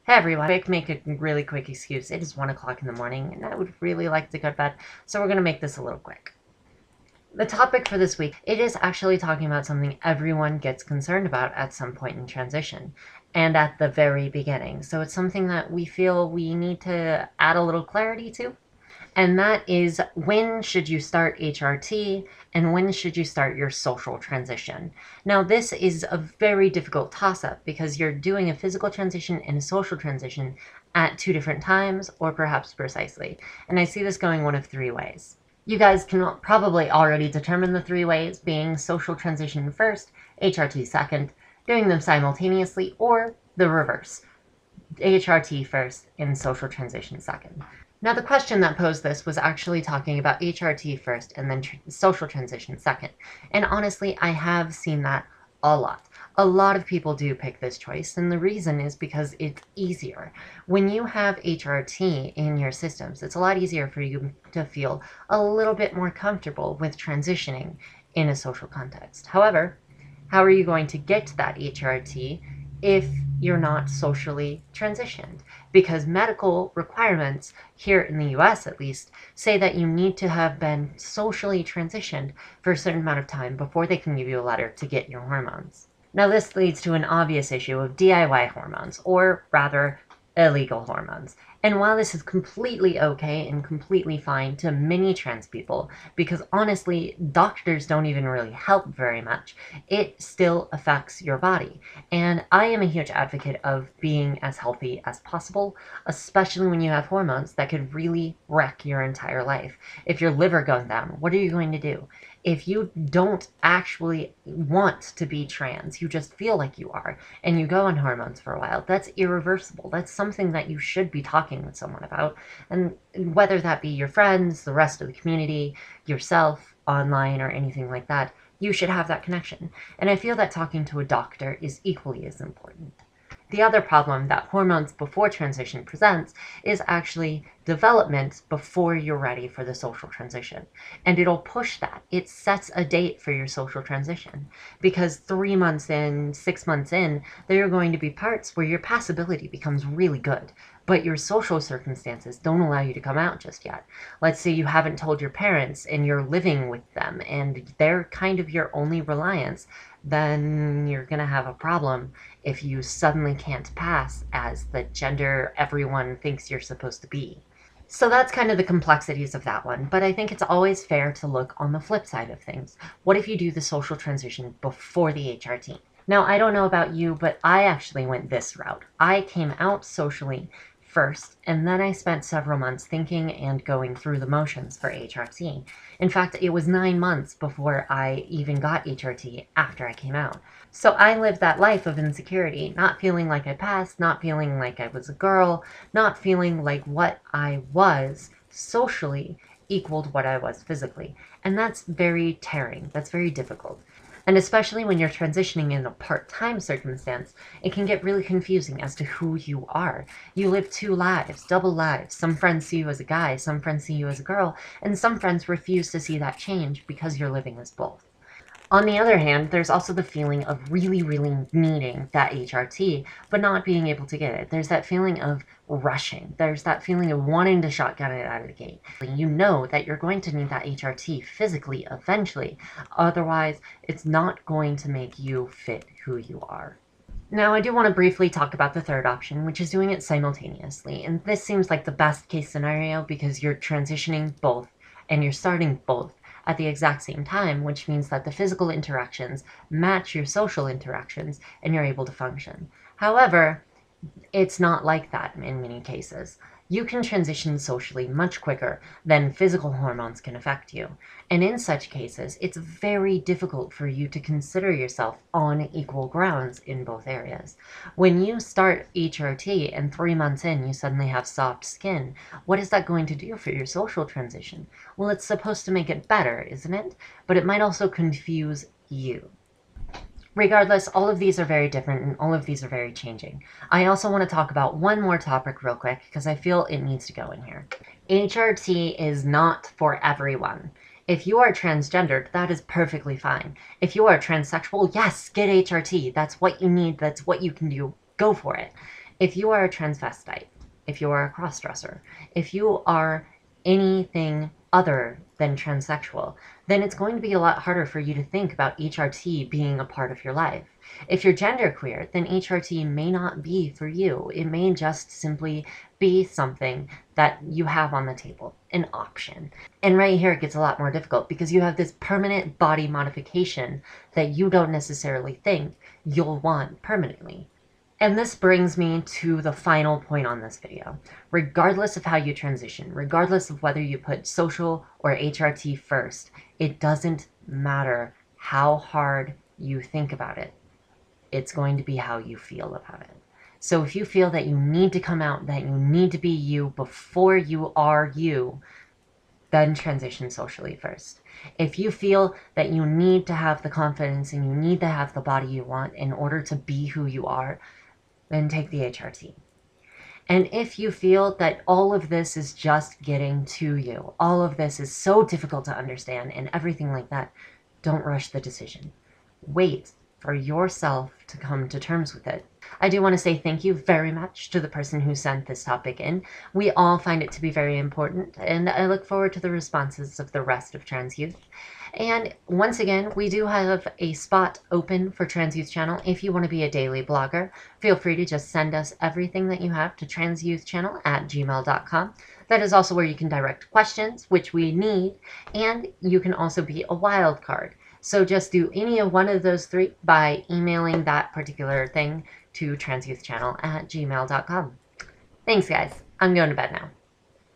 Hey everyone, make a really quick excuse. It is 1 o'clock in the morning and I would really like to go to bed, so we're going to make this a little quick. The topic for this week, it is actually talking about something everyone gets concerned about at some point in transition and at the very beginning. So it's something that we feel we need to add a little clarity to. And that is, when should you start HRT and when should you start your social transition? Now, this is a very difficult toss-up because you're doing a physical transition and a social transition at two different times, or perhaps precisely. And I see this going one of three ways. You guys can probably already determine the three ways, being social transition first, HRT second, doing them simultaneously, or the reverse, HRT first and social transition second. Now, the question that posed this was actually talking about HRT first and then social transition second. And honestly, I have seen that a lot. A lot of people do pick this choice, and the reason is because it's easier. When you have HRT in your systems, it's a lot easier for you to feel a little bit more comfortable with transitioning in a social context. However, how are you going to get to that HRT if you're not socially transitioned? Because medical requirements, here in the US at least, say that you need to have been socially transitioned for a certain amount of time before they can give you a letter to get your hormones. Now, this leads to an obvious issue of DIY hormones, or rather, illegal hormones. And while this is completely okay and completely fine to many trans people, because honestly, doctors don't even really help very much, it still affects your body. And I am a huge advocate of being as healthy as possible, especially when you have hormones that could really wreck your entire life. If your liver goes down, what are you going to do? If you don't actually want to be trans, you just feel like you are, and you go on hormones for a while, that's irreversible. That's something that you should be talking with someone about. And whether that be your friends, the rest of the community, yourself, online, or anything like that, you should have that connection. And I feel that talking to a doctor is equally as important. The other problem that hormones before transition presents is actually development before you're ready for the social transition. And it'll push that. It sets a date for your social transition. Because 3 months in, 6 months in, there are going to be parts where your passability becomes really good, but your social circumstances don't allow you to come out just yet. Let's say you haven't told your parents and you're living with them and they're kind of your only reliance, then you're going to have a problem if you suddenly can't pass as the gender everyone thinks you're supposed to be. So that's kind of the complexities of that one, but I think it's always fair to look on the flip side of things. What if you do the social transition before the HRT? Now, I don't know about you, but I actually went this route. I came out socially first, and then I spent several months thinking and going through the motions for HRT. In fact, it was 9 months before I even got HRT after I came out. So I lived that life of insecurity, not feeling like I passed, not feeling like I was a girl, not feeling like what I was socially equaled what I was physically. And that's very tearing. That's very difficult. And especially when you're transitioning in a part-time circumstance, it can get really confusing as to who you are. You live two lives, double lives. Some friends see you as a guy, some friends see you as a girl, and some friends refuse to see that change because you're living as both. On the other hand, there's also the feeling of really, really needing that HRT, but not being able to get it. There's that feeling of rushing. There's that feeling of wanting to shotgun it out of the gate. You know that you're going to need that HRT physically eventually. Otherwise, it's not going to make you fit who you are. Now, I do want to briefly talk about the third option, which is doing it simultaneously. And this seems like the best case scenario because you're transitioning both and you're starting both at the exact same time, which means that the physical interactions match your social interactions and you're able to function. However, it's not like that in many cases. You can transition socially much quicker than physical hormones can affect you. And in such cases, it's very difficult for you to consider yourself on equal grounds in both areas. When you start HRT and 3 months in you suddenly have soft skin, what is that going to do for your social transition? Well, it's supposed to make it better, isn't it? But it might also confuse you. Regardless, all of these are very different and all of these are very changing. I also want to talk about one more topic real quick because I feel it needs to go in here. HRT is not for everyone. If you are transgendered, that is perfectly fine. If you are transsexual, yes, get HRT. That's what you need. That's what you can do. Go for it. If you are a transvestite, if you are a crossdresser, if you are anything other than transsexual, then it's going to be a lot harder for you to think about HRT being a part of your life. If you're genderqueer, then HRT may not be for you. It may just simply be something that you have on the table, an option. And right here it gets a lot more difficult because you have this permanent body modification that you don't necessarily think you'll want permanently. And this brings me to the final point on this video. Regardless of how you transition, regardless of whether you put social or HRT first, it doesn't matter how hard you think about it. It's going to be how you feel about it. So if you feel that you need to come out, that you need to be you before you are you, then transition socially first. If you feel that you need to have the confidence and you need to have the body you want in order to be who you are, then take the HRT. And if you feel that all of this is just getting to you, all of this is so difficult to understand and everything like that, don't rush the decision. Wait for yourself to come to terms with it. I do want to say thank you very much to the person who sent this topic in. We all find it to be very important, and I look forward to the responses of the rest of Trans Youth. And once again, we do have a spot open for Trans Youth Channel. If you want to be a daily blogger, feel free to just send us everything that you have to transyouthchannel@gmail.com. That is also where you can direct questions, which we need, and you can also be a wild card. So just do any of one of those three by emailing that particular thing to transyouthchannel@gmail.com. Thanks, guys. I'm going to bed now.